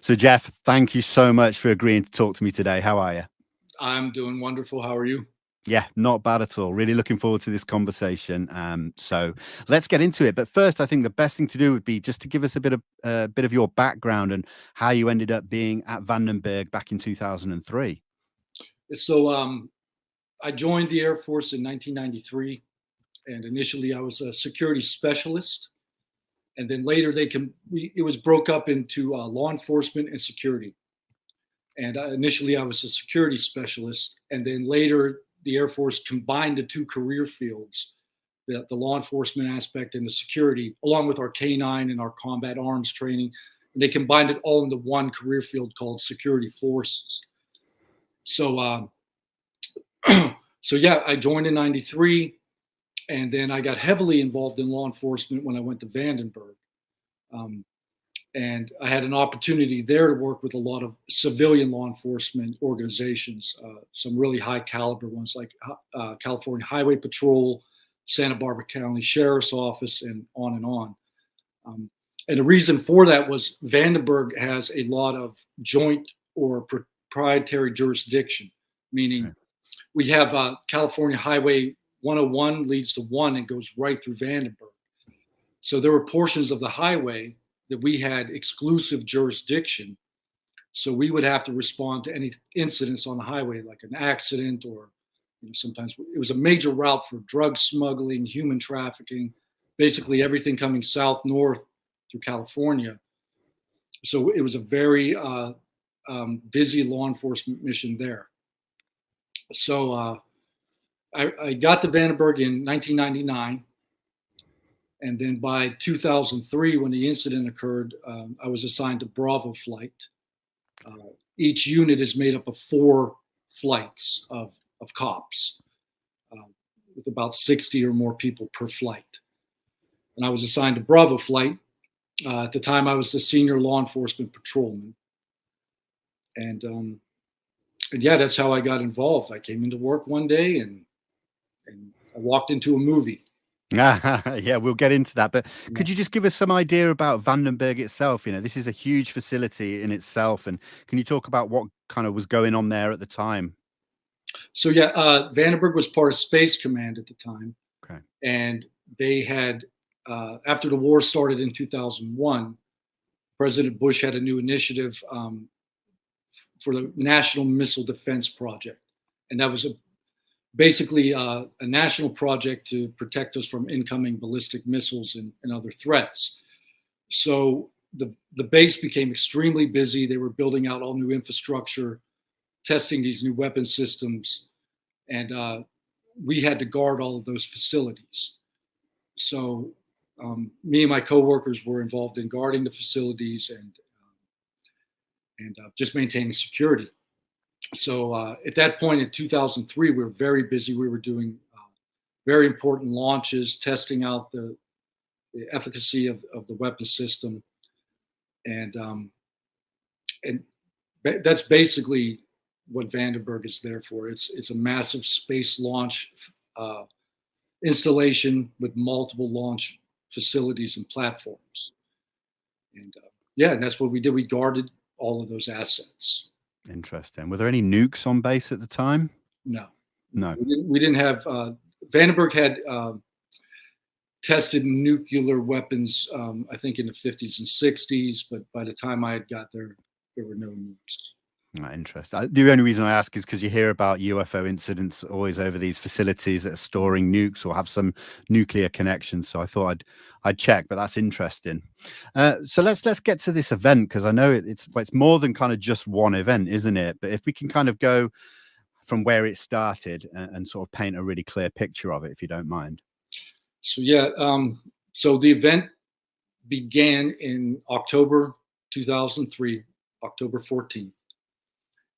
So, Jeff, thank you so much for agreeing to talk to me today. How are you? I'm doing wonderful. How are you? Yeah, not bad at all. Really looking forward to this conversation. So let's get into it. But first, I think the best thing to do would be just to give us a bit of your background and how you ended up being at Vandenberg back in 2003. So, I joined the Air Force in 1993, and initially I was a security specialist, and then later it was broke up into law enforcement and security. And initially I was a security specialist, and then later the Air Force combined the two career fields, the law enforcement aspect and the security, along with our K9 and our combat arms training. And they combined it all into one career field called security forces. So, so yeah, I joined in '93, and then I got heavily involved in law enforcement when I went to Vandenberg. Um, and I had an opportunity there to work with a lot of civilian law enforcement organizations, some really high caliber ones like California Highway Patrol, Santa Barbara County Sheriff's Office, and on and on. Um, and the reason for that was Vandenberg has a lot of joint or proprietary jurisdiction, meaning Okay. we have California Highway 101 leads to one and goes right through Vandenberg. So there were portions of the highway that we had exclusive jurisdiction. So we would have to respond to any incidents on the highway, like an accident, or sometimes it was a major route for drug smuggling, human trafficking, basically everything coming south north through California. So it was a very busy law enforcement mission there. So I got to Vandenberg in 1999. And then by 2003, when the incident occurred, I was assigned to Bravo flight. Each unit is made up of 4 flights of cops, uh, with about 60 or more people per flight. And I was assigned to Bravo flight. At the time, I was the senior law enforcement patrolman. And yeah, that's how I got involved. I came into work one day, and I walked into a movie. Yeah, we'll get into that. But Yeah. could you just give us some idea about Vandenberg itself? This is a huge facility in itself. And can you talk about what kind of was going on there at the time? So yeah, Vandenberg was part of Space Command at the time, Okay. and they had after the war started in 2001, President Bush had a new initiative for the National Missile Defense Project, and that was basically a national project to protect us from incoming ballistic missiles and other threats. So the base became extremely busy. They were building out all new infrastructure, testing these new weapon systems, and we had to guard all of those facilities. So me and my coworkers were involved in guarding the facilities and just maintaining security. So at that point in 2003, we were very busy. We were doing very important launches, testing out the efficacy of the weapon system, and and that's basically what Vandenberg is there for. It's a massive space launch uh, installation with multiple launch facilities and platforms. And yeah, and that's what we did. We guarded all of those assets. Interesting. Were there any nukes on base at the time? No, No. we didn't have. Vandenberg had tested nuclear weapons, I think in the 50s and 60s, but by the time I had got there, there were no nukes. Interesting. The only reason I ask is because you hear about UFO incidents always over these facilities that are storing nukes or have some nuclear connections. So I thought I'd check, but that's interesting. So let's get to this event because I know it's more than kind of just one event, isn't it? But if we can kind of go from where it started and sort of paint a really clear picture of it, if you don't mind. So yeah, so the event began in October 2003, October 14th,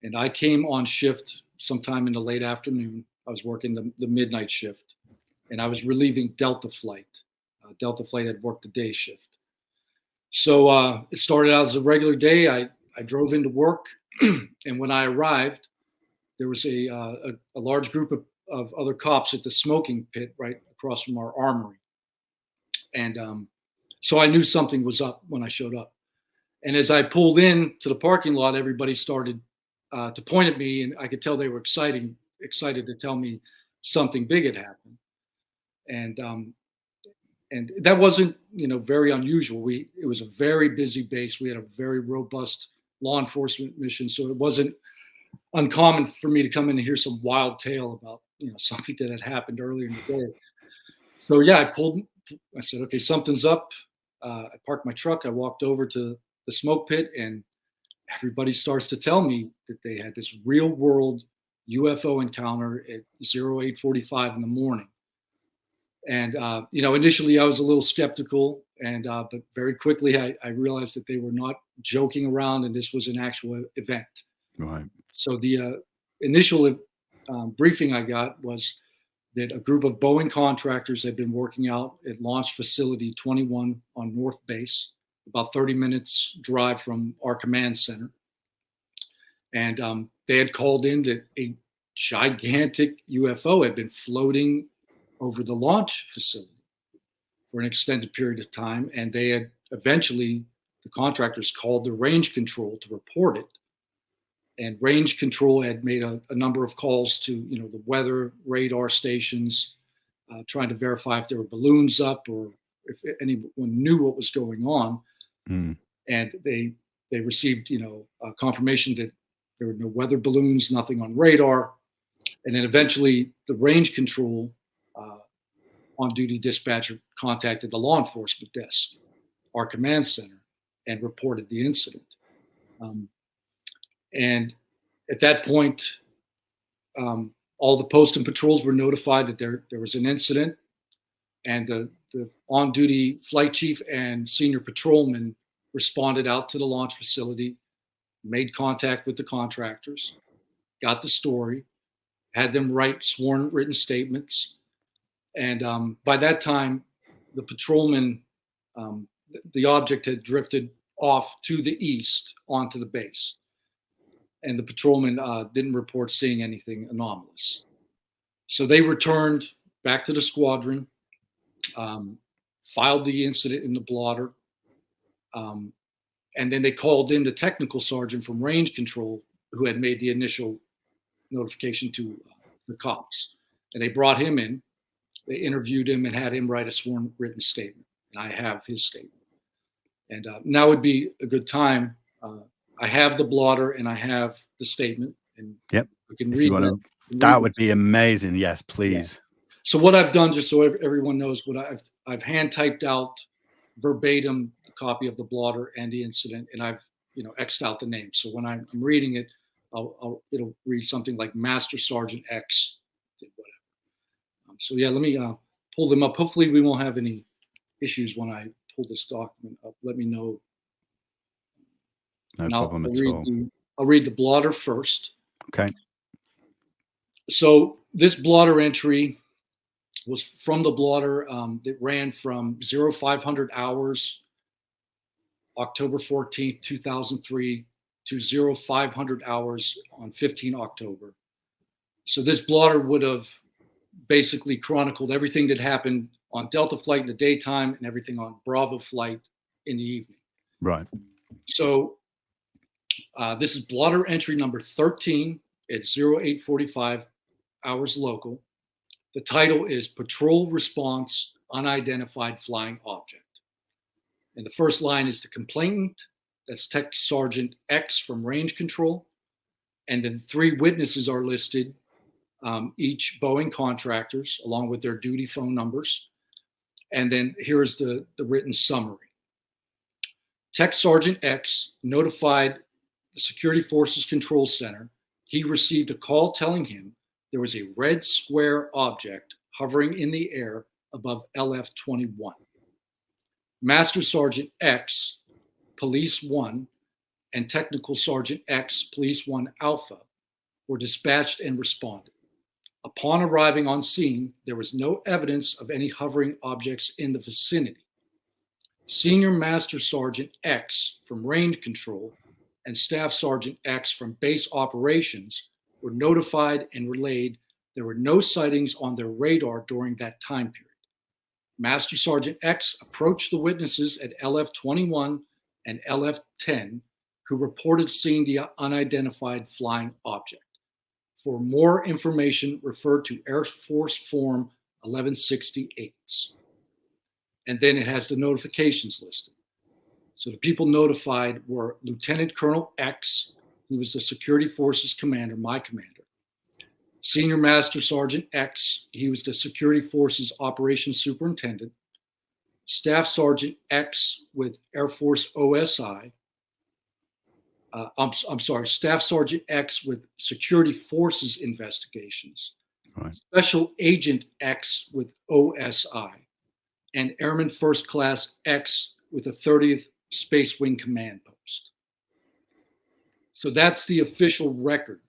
and I came on shift sometime in the late afternoon. I was working the midnight shift, and I was relieving Delta Flight. Delta Flight had worked the day shift. So it started out as a regular day. I drove into work, and when I arrived, there was a large group of other cops at the smoking pit right across from our armory. And so I knew something was up when I showed up. And as I pulled in to the parking lot, everybody started to point at me, and I could tell they were excited to tell me something big had happened. And that wasn't, very unusual. It was a very busy base. We had a very robust law enforcement mission, so it wasn't uncommon for me to come in and hear some wild tale about, something that had happened earlier in the day. So yeah, I said, okay, something's up. I parked my truck. I walked over to the smoke pit, and everybody starts to tell me that they had this real world UFO encounter at 08:45 in the morning. And, initially I was a little skeptical, but very quickly I realized that they were not joking around and this was an actual event. Right. So the initial briefing I got was that a group of Boeing contractors had been working out at Launch Facility 21 on North Base, about 30 minutes drive from our command center. And they had called in that a gigantic UFO had been floating over the launch facility for an extended period of time. And they had eventually, the contractors called the range control to report it. And range control had made a number of calls to, the weather radar stations, trying to verify if there were balloons up or if anyone knew what was going on. Mm. And they received, confirmation that there were no weather balloons, nothing on radar. And then eventually the range control on-duty dispatcher contacted the law enforcement desk, our command center, and reported the incident. And at that point, all the post and patrols were notified that there was an incident, and the on-duty flight chief and senior patrolman responded out to the launch facility, made contact with the contractors, got the story, had them write sworn written statements. And by that time, the patrolman, the object had drifted off to the east onto the base. And the patrolman didn't report seeing anything anomalous. So they returned back to the squadron, filed the incident in the blotter, and then they called in the technical sergeant from range control who had made the initial notification to the cops. And they brought him in. They interviewed him and had him write a sworn written statement. And I have his statement. And now would be a good time. I have the blotter and I have the statement. And yep. we can read that. That would be amazing. Yes, please. Yeah. So what I've done, just so everyone knows, what I've hand typed out verbatim a copy of the blotter and the incident, and I've X'd out the name. So when I'm reading it, it'll read something like Master Sergeant X, whatever. So yeah, let me pull them up. Hopefully we won't have any issues when I pull this document up. Let me know. No problem at all. I'll read the blotter first. Okay. So this blotter entry was from the blotter that ran from 0500 hours, October 14th, 2003 to 0500 hours on 15 October. So this blotter would have basically chronicled everything that happened on Delta flight in the daytime and everything on Bravo flight in the evening. Right. So this is blotter entry number 13 at 08:45 hours local. The title is Patrol Response Unidentified Flying Object. And the first line is the complainant, that's Tech Sergeant X from Range Control. And then 3 witnesses are listed, each Boeing contractors, along with their duty phone numbers. And then here's the written summary. Tech Sergeant X notified the Security Forces Control Center. He received a call telling him there was a red square object hovering in the air above LF-21. Master Sergeant X, Police 1, and Technical Sergeant X, Police 1 Alpha, were dispatched and responded. Upon arriving on scene, there was no evidence of any hovering objects in the vicinity. Senior Master Sergeant X from Range Control and Staff Sergeant X from Base Operations were notified and relayed there were no sightings on their radar during that time period. Master Sergeant X approached the witnesses at LF-21 and LF-10 who reported seeing the unidentified flying object. For more information, refer to Air Force Form 1168. And then it has the notifications listed. So the people notified were Lieutenant Colonel X, who was the Security Forces commander, my commander. Senior Master Sergeant X, he was the Security Forces Operations Superintendent. Staff Sergeant X with Air Force OSI. I'm sorry, Staff Sergeant X with Security Forces Investigations. Right. Special Agent X with OSI. And Airman First Class X with the 30th Space Wing Command Post. So that's the official record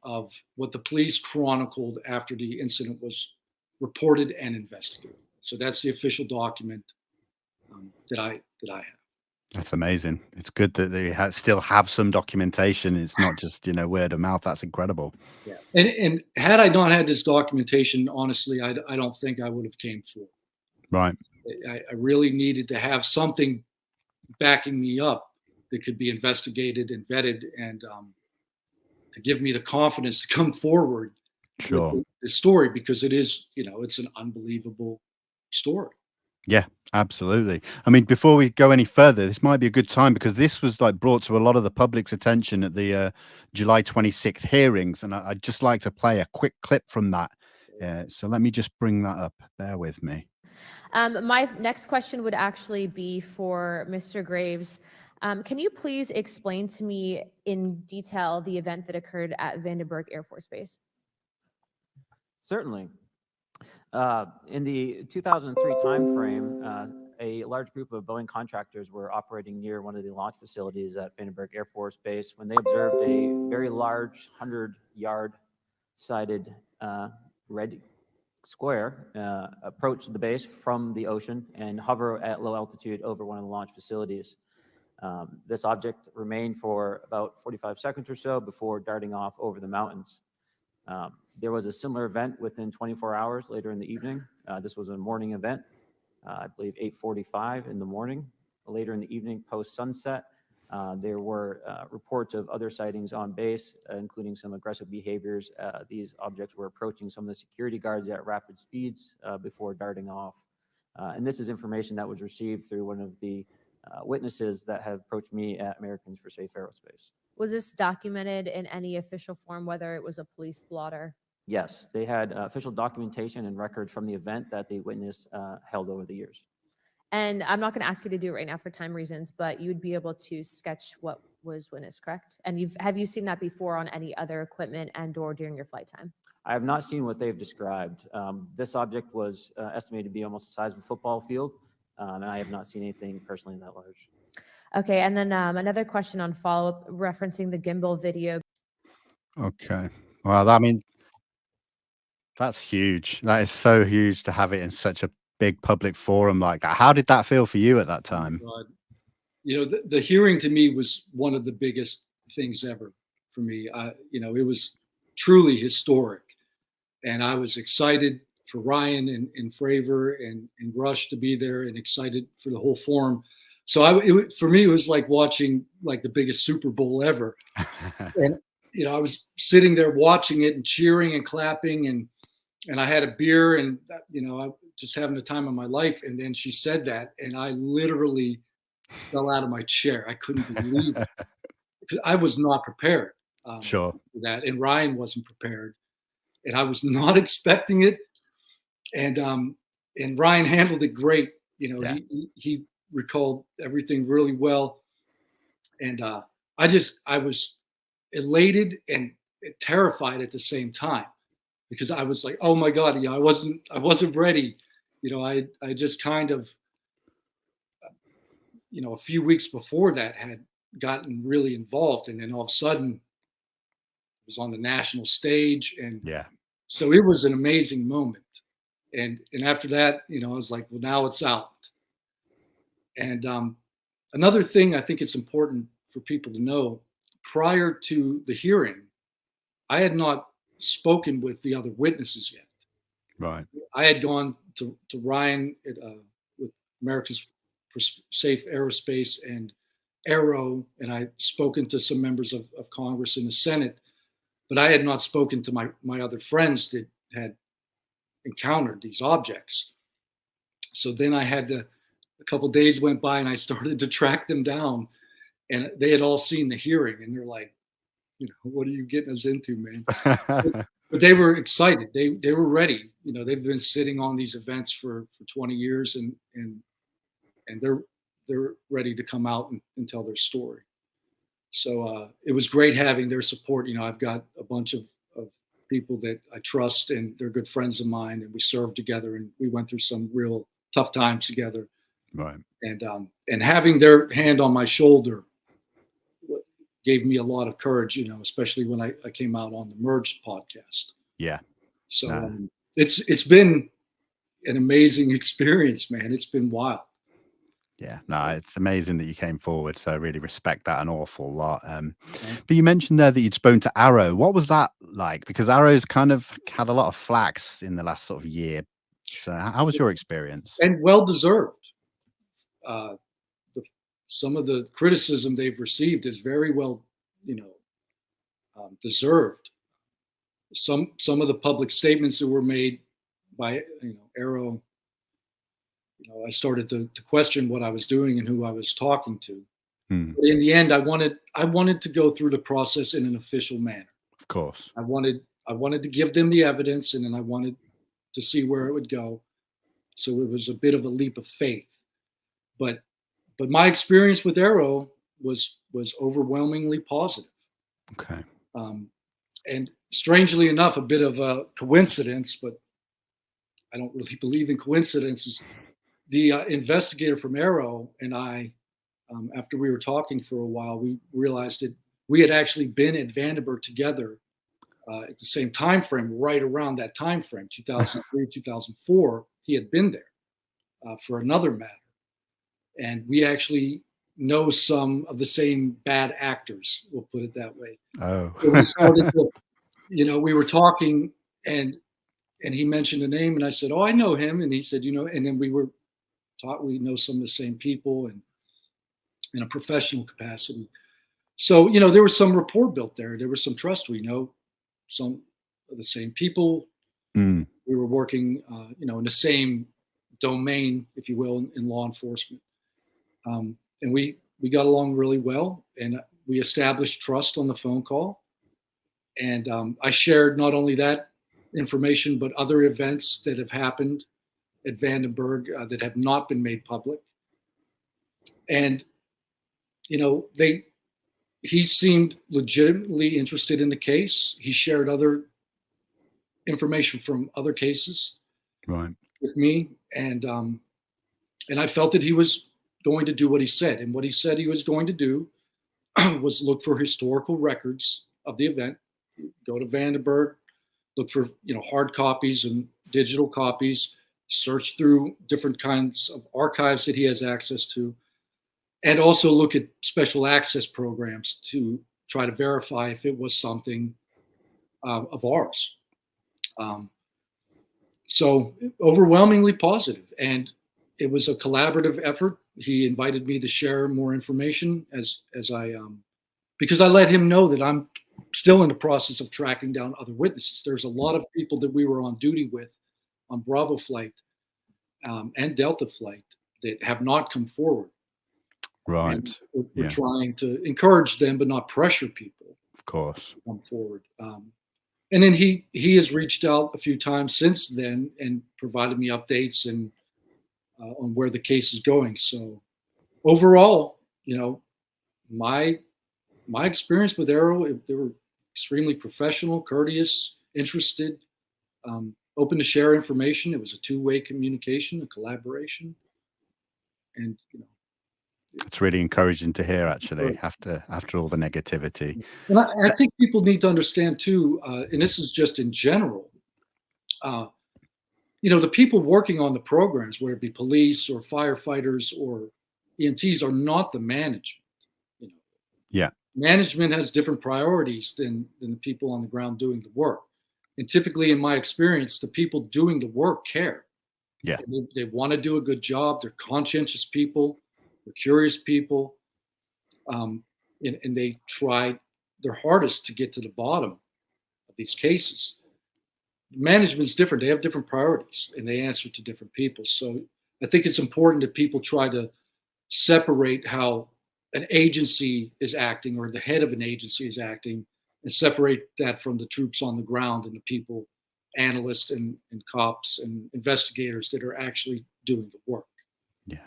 of what the police chronicled after the incident was reported and investigated. So that's the official document that I have. That's amazing. It's good that they still have some documentation. It's not just, word of mouth. That's incredible. Yeah. And had I not had this documentation, honestly, I don't think I would have came forward. Right. I really needed to have something backing me up that could be investigated and vetted, and to give me the confidence to come forward Sure. with the story, because it is, it's an unbelievable story. Yeah, absolutely. I mean, before we go any further, this might be a good time because this was brought to a lot of the public's attention at the July 26th hearings, and I'd just like to play a quick clip from that. So let me just bring that up. Bear with me. My next question would actually be for Mr. Graves. Can you please explain to me in detail the event that occurred at Vandenberg Air Force Base? Certainly. In the 2003 timeframe, a large group of Boeing contractors were operating near one of the launch facilities at Vandenberg Air Force Base when they observed a very large 100-yard sided red square approach the base from the ocean and hover at low altitude over one of the launch facilities. This object remained for about 45 seconds or so before darting off over the mountains. There was a similar event within 24 hours later in the evening. This was a morning event, I believe 8:45 in the morning. Later in the evening, post-sunset, there were reports of other sightings on base, including some aggressive behaviors. These objects were approaching some of the security guards at rapid speeds before darting off. And this is information that was received through one of the witnesses that have approached me at Americans for Safe Aerospace. Was this documented in any official form, whether it was a police blotter? Yes, they had official documentation and records from the event that the witness held over the years. And I'm not going to ask you to do it right now for time reasons, but you'd be able to sketch what was witnessed, correct? And have you seen that before on any other equipment and/or during your flight time? I have not seen what they've described. This object was estimated to be almost the size of a football field, and I have not seen anything personally that large. Okay, and then another question on follow-up referencing the gimbal video. Okay. Well, that's huge. That is so huge to have it in such a big public forum like that. How did that feel for you at that time? The hearing to me was one of the biggest things ever for me. It was truly historic, and I was excited for Ryan and Fravor and Rush to be there, and excited for the whole forum. So for me, it was like watching the biggest Super Bowl ever. And I was sitting there watching it and cheering and clapping, and I had a beer, and I just having the time of my life. And then she said that, and I literally fell out of my chair. I couldn't believe it because I was not prepared. Sure. For that, and Ryan wasn't prepared, and I was not expecting it. And Ryan handled it great. Yeah. He recalled everything really well, and I was elated and terrified at the same time, because I was like, oh my God, I wasn't ready. I just kind of, a few weeks before that had gotten really involved, and then all of a sudden it was on the national stage, and Yeah. so it was an amazing moment. And after that, I was like, well, now it's out. And another thing I think it's important for people to know, prior to the hearing, I had not spoken with the other witnesses yet. Right. I had gone to Ryan with Americans for safe aerospace and Aero, and I'd spoken to some members of Congress and the Senate, but I had not spoken to my other friends that had encountered these objects. So then I had to, a couple days went by and I started to track them down, and they had all seen the hearing, and they're like, what are you getting us into, man? But they were excited. They were ready. They've been sitting on these events for 20 years, and they're ready to come out and tell their story. So it was great having their support. I've got a bunch of people that I trust, and they're good friends of mine, and we served together, and we went through some real tough times together. Right. And having their hand on my shoulder gave me a lot of courage, especially when I came out on the Merged podcast. Yeah. So it's been an amazing experience, man. It's been wild. Yeah, no, it's amazing that you came forward. So I really respect that an awful lot. But you mentioned there that you'd spoken to Arrow. What was that like? Because Arrow's kind of had a lot of flax in the last sort of year. So how was your experience? And well deserved. Some of the criticism they've received is very well, deserved. Some of the public statements that were made by Arrow, I started to question what I was doing and who I was talking to. But in the end, I wanted to go through the process in an official manner. Of course. I wanted to give them the evidence, and then I wanted to see where it would go. So it was a bit of a leap of faith. But my experience with Arrow was overwhelmingly positive. Okay. And strangely enough, a bit of a coincidence, but I don't really believe in coincidences. The investigator from Arrow and I, after we were talking for a while, we realized that we had actually been at Vandenberg together at the same time frame, right around that time frame, 2003, 2004. He had been there for another matter. And we actually know some of the same bad actors, we'll put it that way. Oh. So we started to, we were talking, and he mentioned a name, and I said, "Oh, I know him." And he said, and then we were taught we know some of the same people and in a professional capacity. So, there was some rapport built there. There was some trust. We know some of the same people. We were working, in the same domain, if you will, in law enforcement. And we got along really well, and we established trust on the phone call. And I shared not only that information, but other events that have happened at Vandenberg that have not been made public. And, he seemed legitimately interested in the case. He shared other information from other cases with me. And I felt that he was going to do what he said. And what he said he was going to do was look for historical records of the event, go to Vandenberg, look for hard copies and digital copies, search through different kinds of archives that he has access to, and also look at special access programs to try to verify if it was something of ours. So overwhelmingly positive, and it was a collaborative effort. He invited me to share more information as I because I let him know that I'm still in the process of tracking down other witnesses. There's a lot of people that we were on duty with on Bravo flight and Delta flight that have not come forward. Right. And we're trying to encourage them, but not pressure people. Of course. To come forward. And then he has reached out a few times since then and provided me updates and on where the case is going. So overall, my experience with Arrow, they were extremely professional, courteous, interested, open to share information. It was a two-way communication, a collaboration, and it's really encouraging to hear, actually, after all the negativity. And I think people need to understand too, and this is just in general. The people working on the programs, whether it be police or firefighters or EMTs, are not the management. Yeah. Management has different priorities than the people on the ground doing the work. And typically, in my experience, the people doing the work care. Yeah. They want to do a good job. They're conscientious people. They're curious people, and they tried their hardest to get to the bottom of these cases. Management's different. They have different priorities, and they answer to different people. So I think it's important that people try to separate how an agency is acting or the head of an agency is acting, and separate that from the troops on the ground and the people, analysts and cops and investigators that are actually doing the work. Yeah,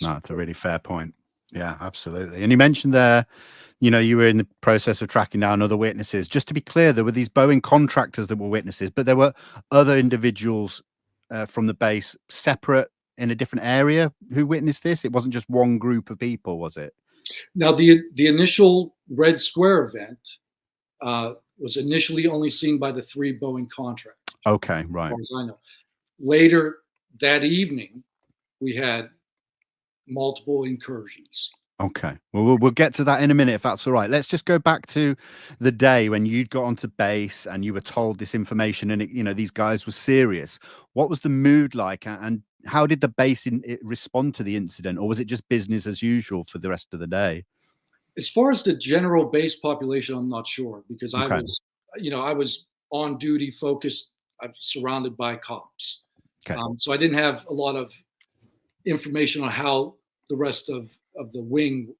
no, it's a really fair point. Yeah, absolutely. And you mentioned there, you were in the process of tracking down other witnesses. Just to be clear, there were these Boeing contractors that were witnesses, but there were other individuals from the base separate in a different area who witnessed this. It wasn't just one group of people, was it? Now, the initial Red Square event was initially only seen by the 3 Boeing contractors. Okay, right. As far as I know. Later that evening, we had multiple incursions. Okay. Well, we'll get to that in a minute, if that's all right. Let's just go back to the day when you'd got onto base and you were told this information and, these guys were serious. What was the mood like, and how did the base respond to the incident, or was it just business as usual for the rest of the day? As far as the general base population, I'm not sure, because I was on duty, focused. I'm surrounded by cops. Okay. So I didn't have a lot of information on how the rest of the wing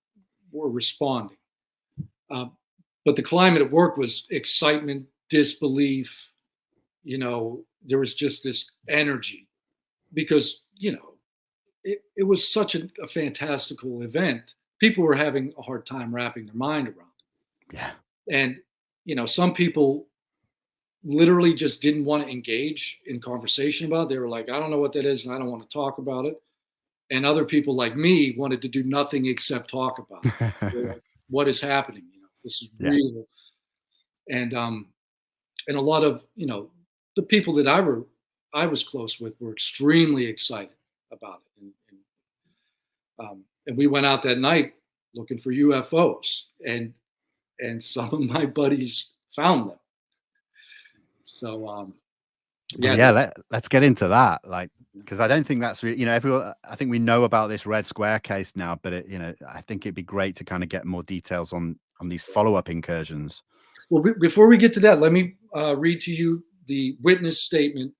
were responding. But the climate at work was excitement, disbelief. There was just this energy because, it was such a fantastical event. People were having a hard time wrapping their mind around it. Yeah. And, some people literally just didn't want to engage in conversation about it. They were like, I don't know what that is, and I don't want to talk about it. And other people like me wanted to do nothing except talk about it. Like, what is happening? This is real. And a lot of, the people that I was close with were extremely excited about it. And we went out that night looking for UFOs, and some of my buddies found them. So, let's get into that. Because I don't think that's everyone. I think we know about this Red Square case now, but I think it'd be great to kind of get more details on these follow-up incursions. Well, before we get to that, let me read to you the witness statement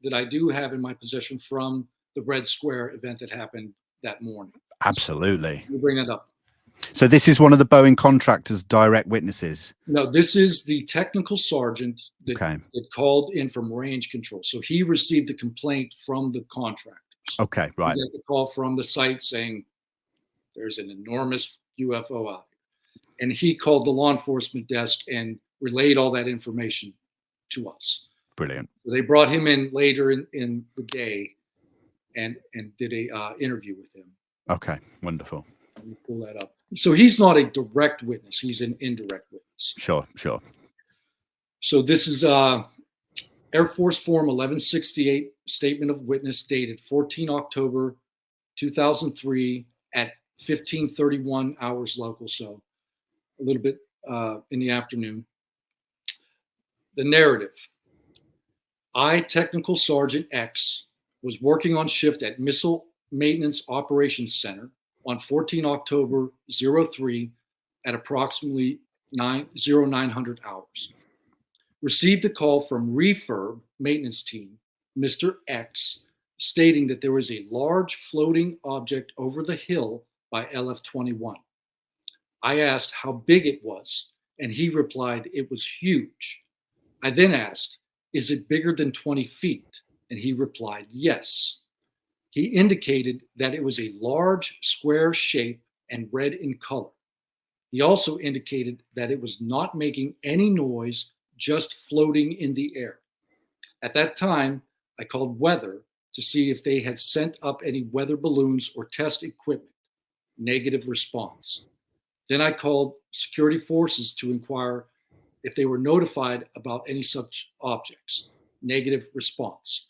that I do have in my possession from the Red Square event that happened that morning. Absolutely. So we'll bring that up. So this is one of the Boeing contractors' direct witnesses. No, this is the technical sergeant that called in from range control. So he received the complaint from the contractors. Okay, right. He got the call from the site saying there's an enormous UFO out there. And he called the law enforcement desk and relayed all that information to us. Brilliant. So they brought him in later in the day and did a interview with him. Okay, wonderful. Let me pull that up. So he's not a direct witness. He's an indirect witness. Sure. So this is Air Force Form 1168, Statement of Witness, dated 14 October 2003 at 15:31 hours local, so a little bit in the afternoon. The narrative. I, Technical Sergeant X, was working on shift at Missile Maintenance Operations Center on 14 October 03 at approximately 0900 hours. Received a call from Refurb maintenance team, Mr. X, stating that there was a large floating object over the hill by LF-21. I asked how big it was, and he replied it was huge. I then asked, is it bigger than 20 feet? And he replied, yes. He indicated that it was a large square shape and red in color. He also indicated that it was not making any noise, just floating in the air. At that time, I called weather to see if they had sent up any weather balloons or test equipment. Negative response. Then I called security forces to inquire if they were notified about any such objects. Negative response.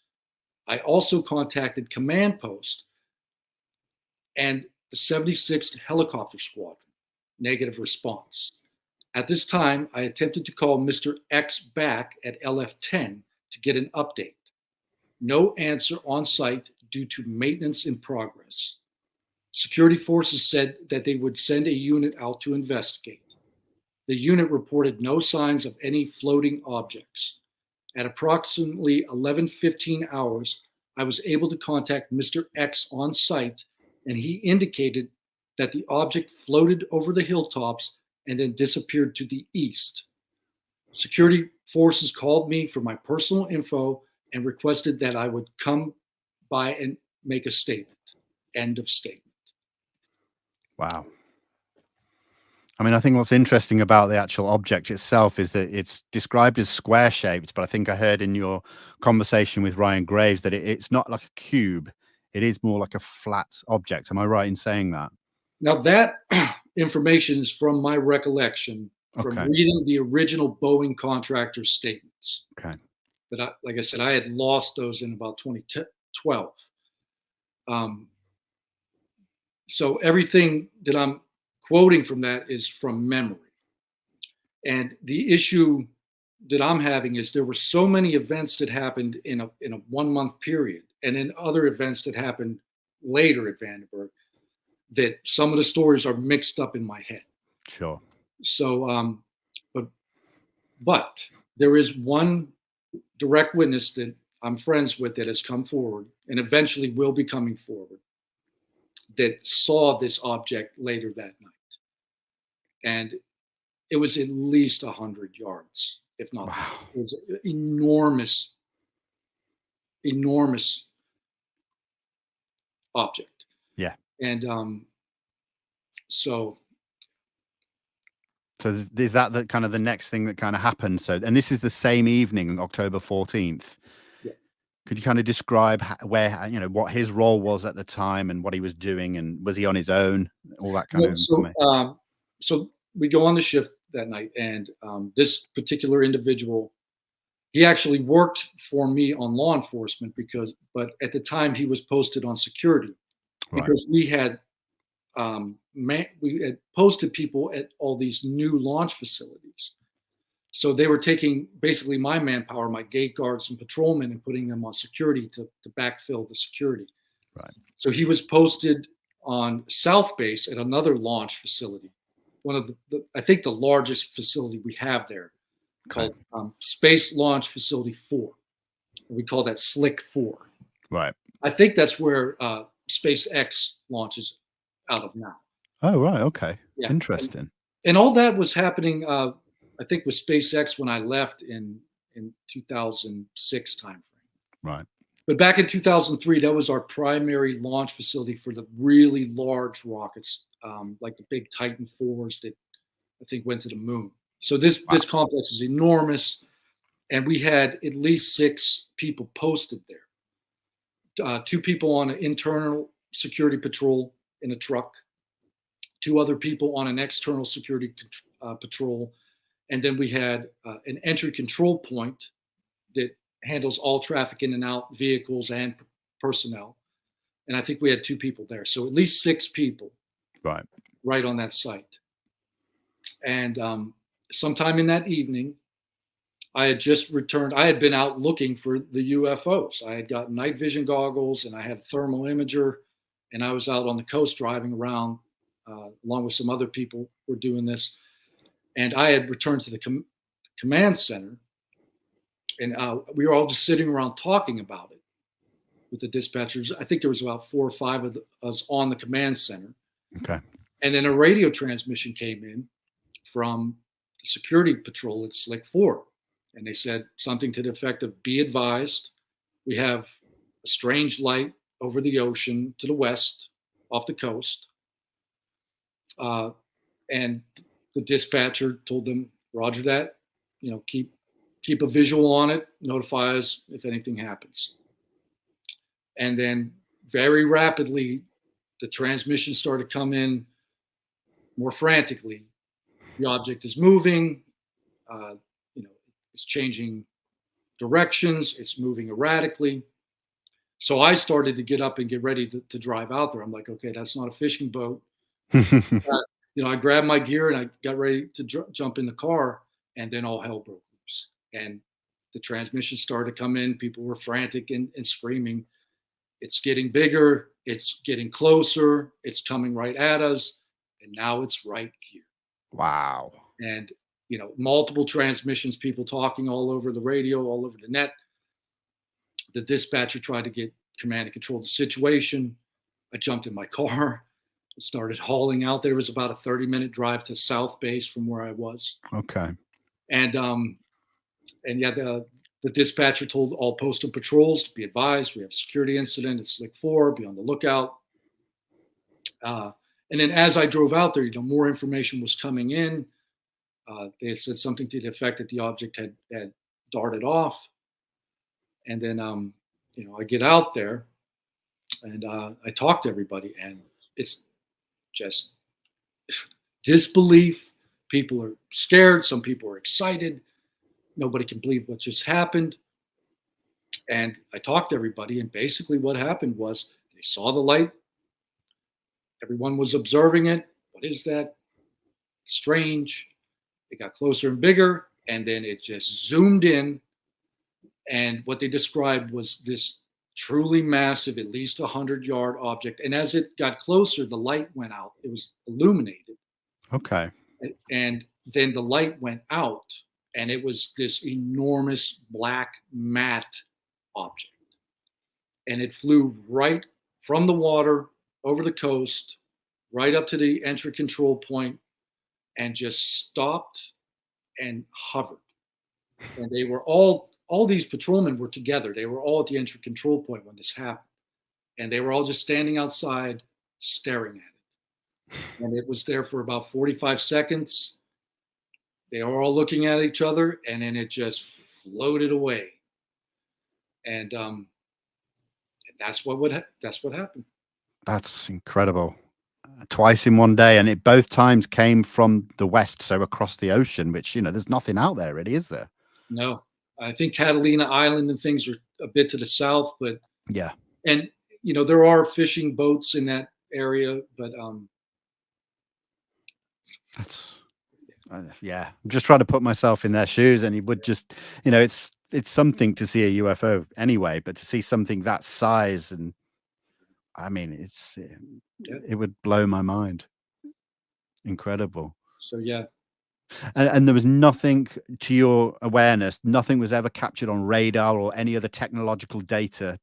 I also contacted Command Post and the 76th Helicopter Squadron. Negative response. At this time, I attempted to call Mr. X back at LF-10 to get an update. No answer on site due to maintenance in progress. Security forces said that they would send a unit out to investigate. The unit reported no signs of any floating objects. At approximately 11:15 hours, I was able to contact Mr. X on site, and he indicated that the object floated over the hilltops and then disappeared to the east. Security forces called me for my personal info and requested that I would come by and make a statement. End of statement. Wow. I mean, I think what's interesting about the actual object itself is that it's described as square shaped, but I think I heard in your conversation with Ryan Graves that it's not like a cube. It is more like a flat object. Am I right in saying that? Now that information is from my recollection from Okay. reading the original Boeing contractor statements. Okay. But like I said, I had lost those in about 2012. So everything that I'm quoting from that is from memory. And the issue that I'm having is there were so many events that happened in a 1 month period, and then other events that happened later at Vandenberg, that some of the stories are mixed up in my head. Sure. So, but there is one direct witness that I'm friends with that has come forward and eventually will be coming forward that saw this object later that night. And it was at least 100 yards, if not. Wow. It was an enormous, enormous object. Yeah. And so is that the kind of the next thing that kind of happened? So, and this is the same evening, October 14th. Yeah. Could you kind of describe where, what his role was at the time and what he was doing, and was he on his own? All that kind of information. So we go on the shift that night, and this particular individual, he actually worked for me on law enforcement but at the time he was posted on security because we had posted people at all these new launch facilities. So they were taking basically my manpower, my gate guards and patrolmen, and putting them on security to backfill the security. Right. So he was posted on South Base at another launch facility, one of I think the largest facility we have there, called Space Launch Facility 4. We call that Slick 4. Right. I think that's where SpaceX launches out of now. Oh, right. Okay. Yeah. Interesting. And all that was happening, I think, with SpaceX when I left in 2006 timeframe. Right. But back in 2003, that was our primary launch facility for the really large rockets, like the big Titan 4s that I think went to the moon. So this complex is enormous, and we had at least 6 people posted there. 2 people on an internal security patrol in a truck, 2 other people on an external security patrol, and then we had an entry control point that handles all traffic in and out, vehicles and personnel. And I think we had 2 people there. So at least 6 people right on that site. And sometime in that evening, I had just returned. I had been out looking for the UFOs. I had got night vision goggles and I had a thermal imager, and I was out on the coast driving around along with some other people who were doing this. And I had returned to the command center, and we were all just sitting around talking about it with the dispatchers. I think there was about 4 or 5 of us on the command center. Okay. And then a radio transmission came in from the security patrol at Slick 4. And they said something to the effect of, "Be advised, we have a strange light over the ocean to the west off the coast." And the dispatcher told them, "Roger that, keep a visual on it, notify us if anything happens." And then very rapidly, the transmission started to come in more frantically. The object is moving, it's changing directions, it's moving erratically. So I started to get up and get ready to drive out there. I'm like, okay, that's not a fishing boat. I grabbed my gear and I got ready to jump in the car, and then all hell broke loose. And the transmission started to come in. People were frantic and screaming. It's getting bigger. It's getting closer. It's coming right at us. And now it's right here. Wow. And, multiple transmissions, people talking all over the radio, all over the net. The dispatcher tried to get command and control the situation. I jumped in my car, started hauling out. There was about a 30-minute drive to South Base from where I was. Okay. And yeah, the dispatcher told all postal patrols to be advised. We have a security incident at Slick 4. Be on the lookout. And then as I drove out there, more information was coming in. They had said something to the effect that the object had darted off. And then, I get out there and I talk to everybody, and it's just disbelief. People are scared. Some people are excited. Nobody can believe what just happened. And I talked to everybody, and basically what happened was they saw the light. Everyone was observing it. What is that? Strange. It got closer and bigger, and then it just zoomed in. And what they described was this truly massive, at least 100-yard object. And as it got closer, the light went out. It was illuminated. Okay. And then the light went out, and it was this enormous black matte object. And it flew right from the water over the coast, right up to the entry control point, and just stopped and hovered. And they were all these patrolmen were together. They were all at the entry control point when this happened. And they were all just standing outside staring at it. And it was there for about 45 seconds. They were all looking at each other, and then it just floated away. And that's what happened. That's incredible. Twice in one day, and it both times came from the west, so across the ocean, which, there's nothing out there really, is there? No. I think Catalina Island and things are a bit to the south, but yeah. And there are fishing boats in that area, but that's yeah. I'm just trying to put myself in their shoes, and it would just, it's something to see a UFO anyway, but to see something that size, and I mean, it would blow my mind. Incredible. So yeah. And there was nothing, to your awareness, nothing was ever captured on radar or any other technological data?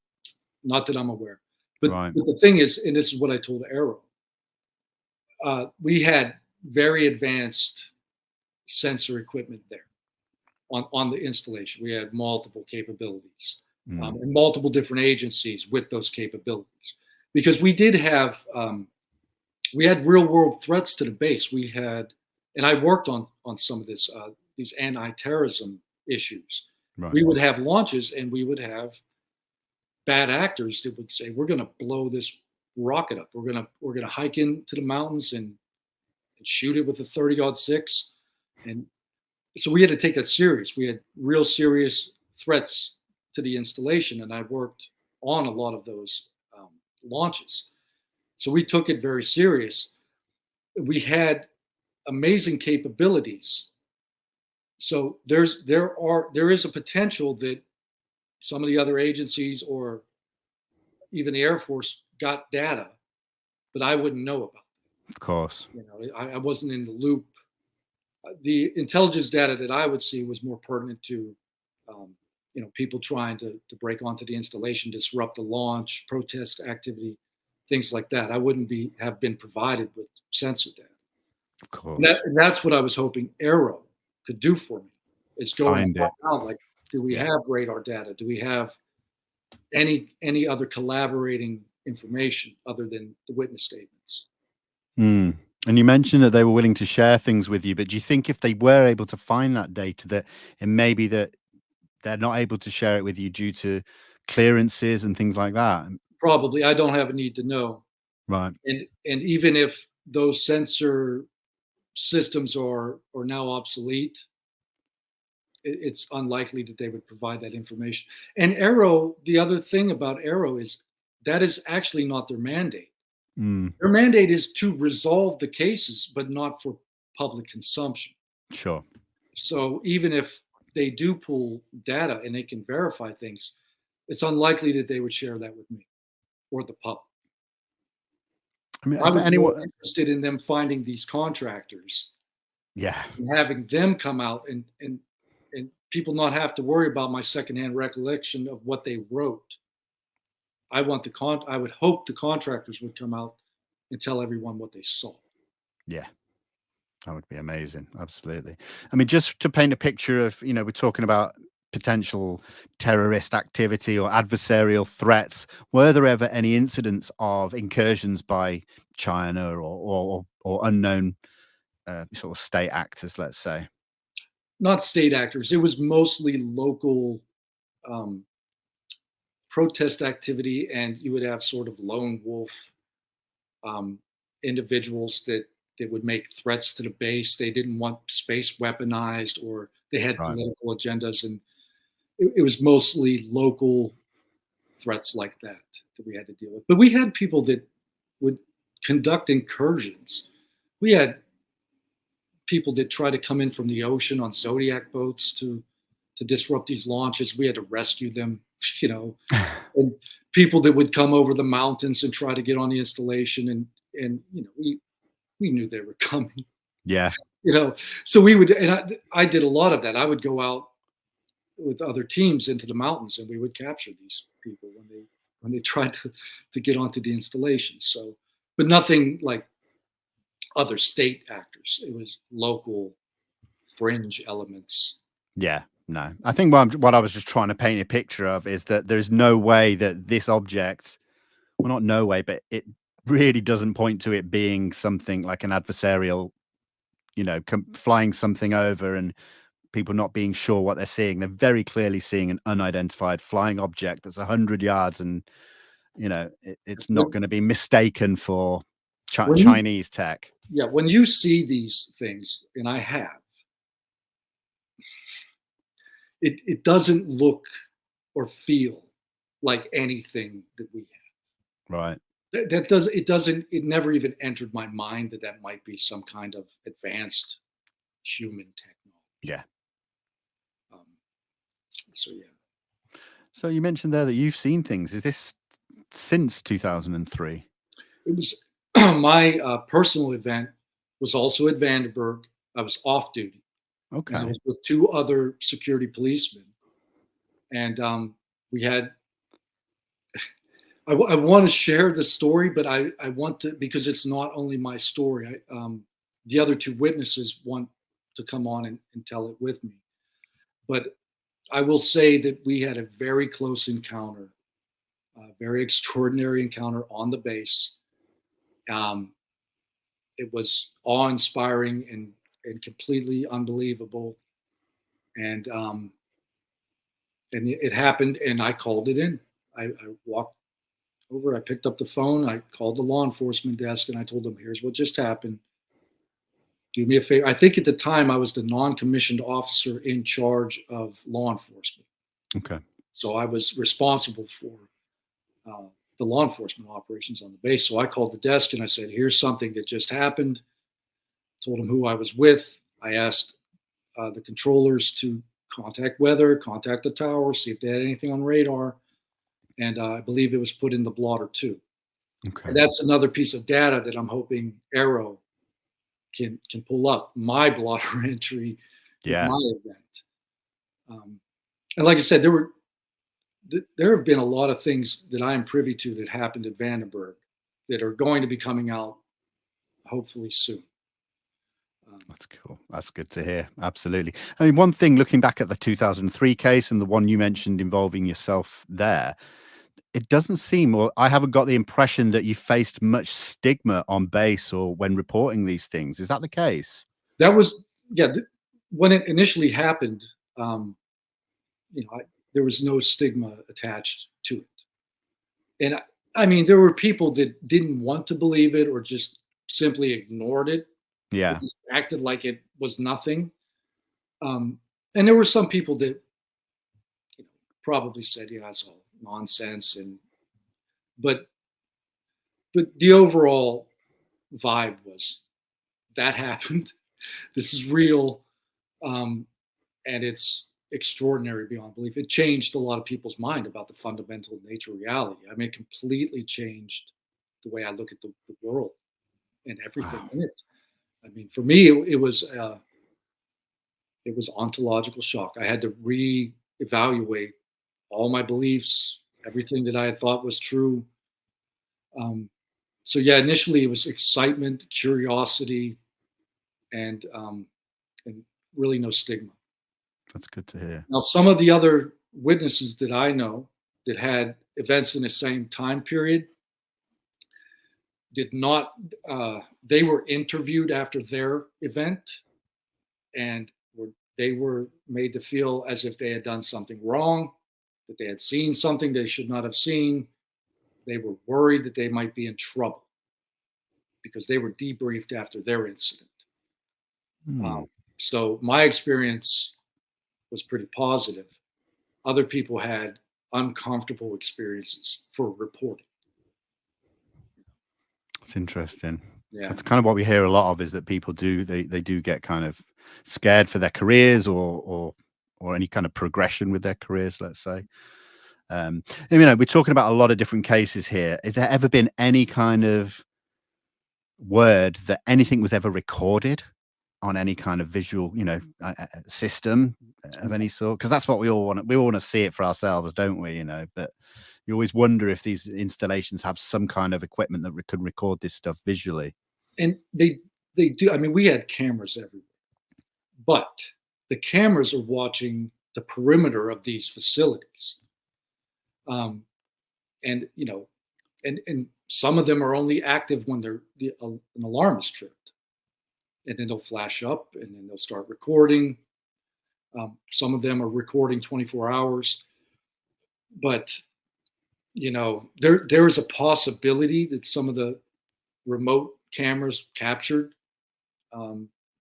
Not that I'm aware. But, right. But the thing is, and this is what I told Arrow, we had very advanced sensor equipment there on the installation. We had multiple capabilities and multiple different agencies with those capabilities. Because we did have, we had real world threats to the base. We had, and I worked on some of this, these anti-terrorism issues. Right. We would have launches, and we would have bad actors that would say, "We're going to blow this rocket up. We're going to hike into the mountains and shoot it with a 30-06." And so we had to take that serious. We had real serious threats to the installation, and I worked on a lot of those launches. So we took it very serious. We had amazing capabilities. So there is a potential that some of the other agencies or even the Air Force got data, but I wouldn't know about it. Of course. I wasn't in the loop. The intelligence data that I would see was more pertinent to, people trying to break onto the installation, disrupt the launch, protest activity, things like that. I wouldn't have been provided with sensor data. Of course. And that's what I was hoping Arrow could do for me, is go and find out, like, do we have radar data? Do we have any other collaborating information other than the witness statements? And you mentioned that they were willing to share things with you, but do you think if they were able to find that data, that it may be that they're not able to share it with you due to clearances and things like that? Probably. I don't have a need to know. Right. And even if those sensor systems are now obsolete, it's unlikely that they would provide that information. And Arrow, the other thing about Arrow is that is actually not their mandate. Their mandate is to resolve the cases, but not for public consumption. Sure. So even if they do pull data and they can verify things, it's unlikely that they would share that with me. or the public. I mean, I if was more anyone, interested in them finding these contractors yeah, and having them come out and people not have to worry about my secondhand recollection of what they wrote. I would hope the contractors would come out and tell everyone what they saw. yeah. That would be amazing. Absolutely. I mean, just to paint a picture of, we're talking about potential terrorist activity or adversarial threats. Were there ever any incidents of incursions by China or unknown sort of state actors, let's say? Not state actors. It was mostly local um, protest activity, and you would have sort of lone wolf um, individuals that would make threats to the base. They didn't want space weaponized, or they had Right. political agendas, and it was mostly local threats like that we had to deal with. But we had people that would conduct incursions. We had people that try to come in from the ocean on Zodiac boats to disrupt these launches. We had to rescue them, and people that would come over the mountains and try to get on the installation, and we knew they were coming. Yeah. So we would, and I did a lot of that. I would go out with other teams into the mountains, and we would capture these people when they tried to get onto the installation. So, but nothing like other state actors. It was local fringe elements. Yeah. No, I think what I was just trying to paint a picture of is that there's no way that this object, well, not no way, but it really doesn't point to it being something like an adversarial, flying something over and people not being sure what they're seeing. They're very clearly seeing an unidentified flying object that's 100 yards, and it's not going to be mistaken for Chinese tech. Yeah, when you see these things, and I have, it doesn't look or feel like anything that we have. Right. It never even entered my mind that might be some kind of advanced human technology. Yeah. So yeah. So you mentioned there that you've seen things. Is this since 2003? It was my personal event was also at Vandenberg. I was off duty. Okay. And I was with two other security policemen, and we had. I want to share the story, but I want to, because it's not only my story. The other two witnesses want to come on and tell it with me, but I will say that we had a very close encounter, a very extraordinary encounter on the base. It was awe-inspiring and completely unbelievable, and it happened, and I called it in. I walked over, I picked up the phone, I called the law enforcement desk, and I told them, here's what just happened. Do me a favor. I think at the time I was the non-commissioned officer in charge of law enforcement. Okay. So I was responsible for the law enforcement operations on the base. So I called the desk and I said, here's something that just happened. Told them who I was with. I asked the controllers to contact weather, contact the tower, see if they had anything on radar. And I believe it was put in the blotter too. Okay. And that's another piece of data that I'm hoping Aero can pull up, my blotter entry, Yeah. my event. And like I said, there have been a lot of things that I am privy to that happened at Vandenberg that are going to be coming out hopefully soon. That's cool. That's good to hear. Absolutely. I mean, one thing, looking back at the 2003 case and the one you mentioned involving yourself there, it doesn't seem, or I haven't got the impression that you faced much stigma on base or when reporting these things. Is that the case? That was, yeah. When it initially happened, there was no stigma attached to it. And I mean, there were people that didn't want to believe it or just simply ignored it. Yeah. Just acted like it was nothing. And there were some people that probably said, it's all nonsense. But the overall vibe was that happened. This is real. And it's extraordinary beyond belief. It changed a lot of people's mind about the fundamental nature of reality. I mean, it completely changed the way I look at the world and everything Wow. in it. I mean, for me, it was ontological shock. I had to reevaluate all my beliefs, everything that I had thought was true. So yeah, initially it was excitement, curiosity, and really no stigma. That's good to hear. Now, some of the other witnesses that I know that had events in the same time period did not. They were interviewed after their event, and they were made to feel as if they had done something wrong, that they had seen something they should not have seen. They were worried that they might be in trouble because they were debriefed after their incident. So my experience was pretty positive. Other people had uncomfortable experiences for reporting. It's interesting. Yeah. That's kind of what we hear a lot of, is that people do, they do get kind of scared for their careers or any kind of progression with their careers, let's say. We're talking about a lot of different cases here. Has there ever been any kind of word that anything was ever recorded on any kind of visual, system of any sort? Because that's what we all want. We all want to see it for ourselves, don't we? But you always wonder if these installations have some kind of equipment that could record this stuff visually. And they do. I mean, we had cameras everywhere, but the cameras are watching the perimeter of these facilities. And some of them are only active when an alarm is tripped, and then they'll flash up, and then they'll start recording. Some of them are recording 24 hours, but there is a possibility that some of the remote cameras captured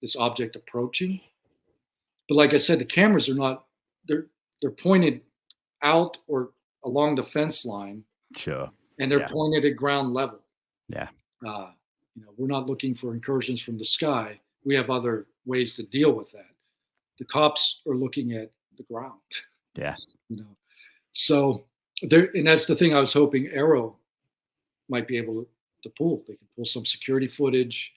this object approaching. But like I said, the cameras are not. They're pointed out or along the fence line. Sure. And they're pointed at ground level. Yeah. We're not looking for incursions from the sky. We have other ways to deal with that. The cops are looking at the ground. Yeah. So and that's the thing I was hoping Aero might be able to pull. They can pull some security footage.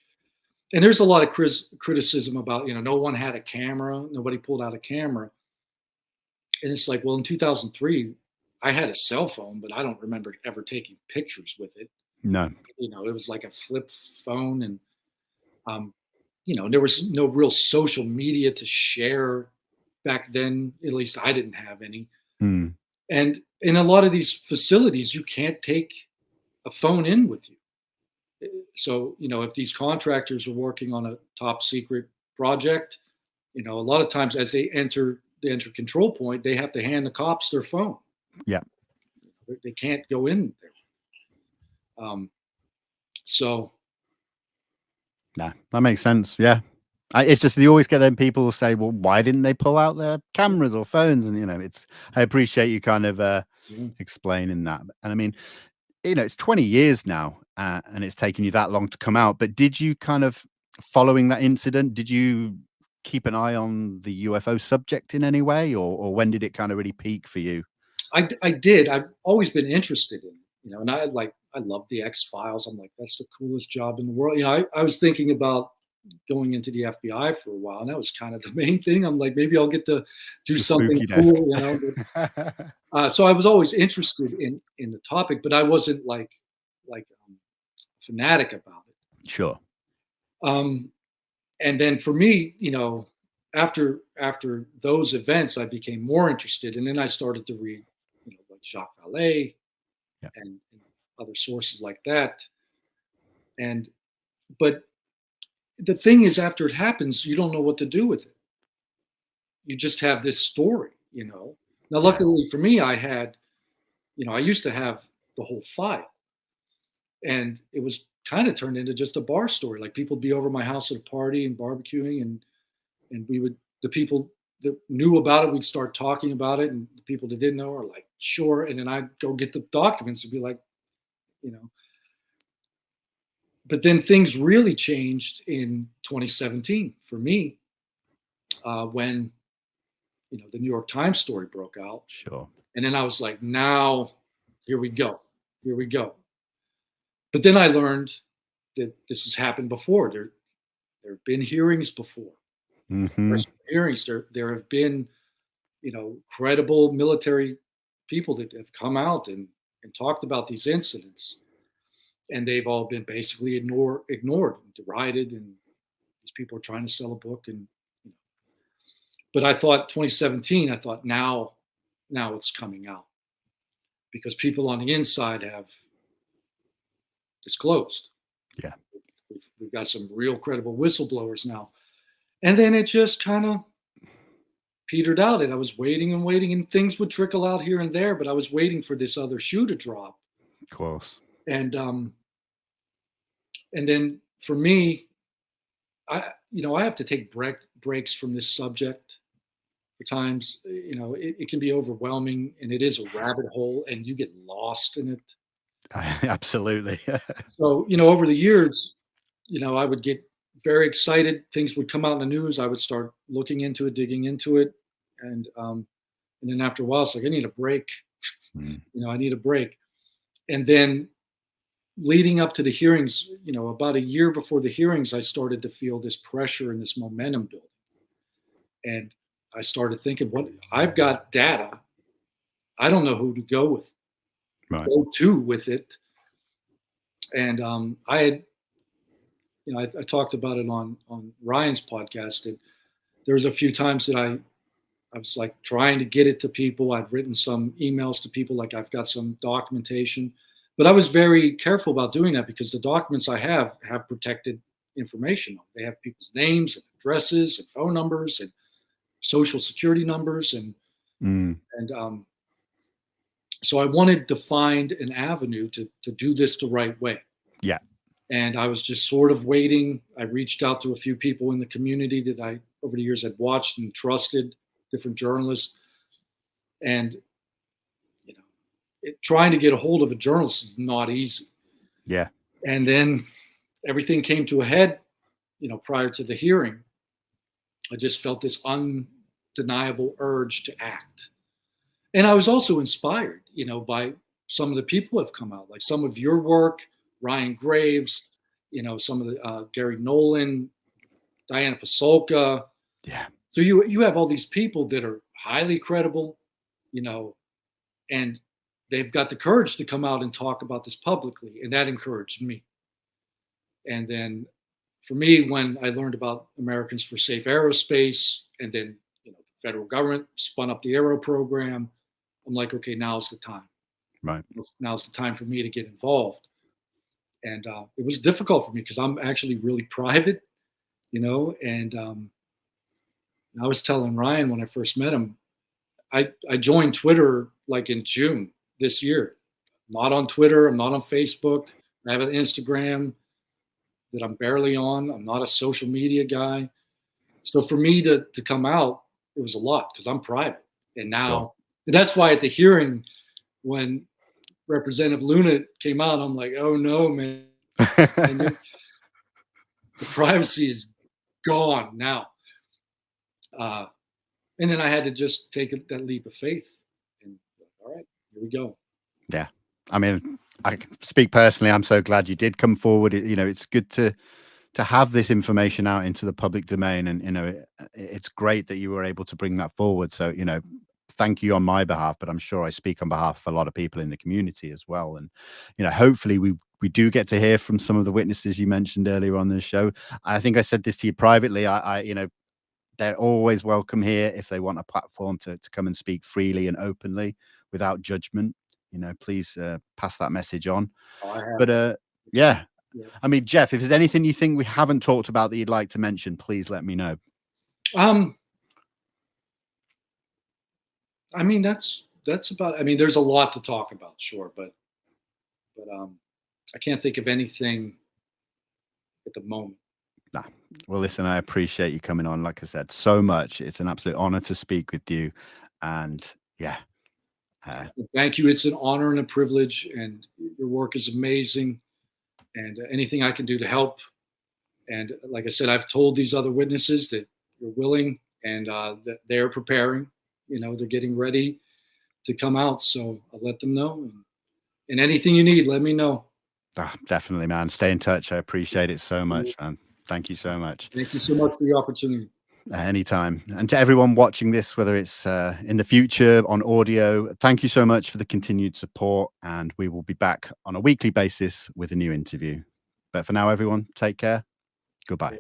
And there's a lot of criticism about, no one had a camera. Nobody pulled out a camera. And it's like, well, in 2003, I had a cell phone, but I don't remember ever taking pictures with it. No. It was like a flip phone, and there was no real social media to share back then. At least I didn't have any. And in a lot of these facilities, you can't take a phone in with you. So, if these contractors are working on a top secret project, a lot of times as they enter control point, they have to hand the cops their phone. Yeah. They can't go in there. So. Nah, that makes sense. Yeah. It's just, you always get them people who say, well, why didn't they pull out their cameras or phones? And, I appreciate you kind of explaining that. And I mean, it's 20 years now and it's taken you that long to come out. But did you kind of, following that incident, did you keep an eye on the UFO subject in any way, or when did it kind of really peak for you? I did. I've always been interested in it, and I love the X-Files. I'm like, that's the coolest job in the world. I was thinking about going into the FBI for a while, and that was kind of the main thing. I'm like, maybe I'll get to do something cool, But, so I was always interested in the topic, but I wasn't like fanatic about it. Sure. And then for me, after those events, I became more interested, and then I started to read, like Jacques Vallée, and other sources like that. But the thing is, after it happens, you don't know what to do with it. You just have this story, Now, luckily for me, I had, I used to have the whole file, and it was kind of turned into just a bar story. Like, people would be over my house at a party and barbecuing, and the people that knew about it, we'd start talking about it, and the people that didn't know are like, sure. And then I'd go get the documents and be like, But then things really changed in 2017 for me, when, the New York Times story broke out. Sure. And then I was like, now, here we go. Here we go. But then I learned that this has happened before. There have been hearings before. Hmm. Hearings. There have been, credible military people that have come out and talked about these incidents. And they've all been basically ignored and derided. And these people are trying to sell a book. But I thought 2017, now it's coming out because people on the inside have disclosed. Yeah. We've got some real credible whistleblowers now. And then it just kind of petered out, and I was waiting and waiting, and things would trickle out here and there, but I was waiting for this other shoe to drop. Of course. And then for me, I have to take breaks from this subject. For times, it can be overwhelming, and it is a rabbit hole, and you get lost in it. Absolutely. So, over the years, I would get very excited. Things would come out in the news. I would start looking into it, digging into it. And then after a while, it's like, I need a break. I need a break. And then leading up to the hearings, about a year before the hearings, I started to feel this pressure and this momentum building. And I started thinking, I've got data. I don't know who to go with it. And I had, I talked about it on Ryan's podcast. And there was a few times that I was like trying to get it to people. I'd written some emails to people, like I've got some documentation, but I was very careful about doing that because the documents I have protected information. They have people's names and addresses and phone numbers and social security numbers. So I wanted to find an avenue to do this the right way. Yeah. And I was just sort of waiting. I reached out to a few people in the community that I, over the years, had watched and trusted, different journalists. And, trying to get a hold of a journalist is not easy. Yeah. And then everything came to a head, prior to the hearing. I just felt this undeniable urge to act. And I was also inspired, by some of the people who have come out, like some of your work, Ryan Graves, some of the Gary Nolan, Diana Pasolka. Yeah. So you have all these people that are highly credible, and they've got the courage to come out and talk about this publicly, and that encouraged me. And then for me, when I learned about Americans for Safe Aerospace, and then the federal government spun up the Aero program, I'm like, okay, now's the time. Right. Now's the time for me to get involved. And it was difficult for me because I'm actually really private, and I was telling Ryan when I first met him, I joined Twitter like in June this year. I'm not on Twitter. I'm not on Facebook. I have an Instagram that I'm barely on. I'm not a social media guy. So for me to come out, it was a lot because I'm private. And now, and that's why at the hearing, when Representative Luna came out, I'm like, oh no, man. The privacy is gone now. And then I had to just take that leap of faith. And all right, here we go. Yeah. I mean, I can speak personally. I'm so glad you did come forward. It's good to have this information out into the public domain. And, it's great that you were able to bring that forward. So, thank you on my behalf, but I'm sure I speak on behalf of a lot of people in the community as well. And, hopefully we do get to hear from some of the witnesses you mentioned earlier on the show. I think I said this to you privately. They're always welcome here if they want a platform to come and speak freely and openly without judgment. Please pass that message on. But yeah. I mean, Jeff, if there's anything you think we haven't talked about that you'd like to mention, please let me know. I mean, that's about, there's a lot to talk about, sure, but I can't think of anything at the moment. Nah. Well, listen, I appreciate you coming on. Like I said, so much. It's an absolute honor to speak with you. And yeah. Thank you. It's an honor and a privilege, and your work is amazing. And anything I can do to help. And like I said, I've told these other witnesses that you're willing and that they're preparing. they're getting ready to come out. So I'll let them know. And anything you need, let me know. Definitely, man. Stay in touch. I appreciate it so much, man. Thank you so much. Thank you so much for the opportunity. Anytime. And to everyone watching this, whether it's in the future on audio, thank you so much for the continued support. And we will be back on a weekly basis with a new interview. But for now, everyone, take care. Goodbye.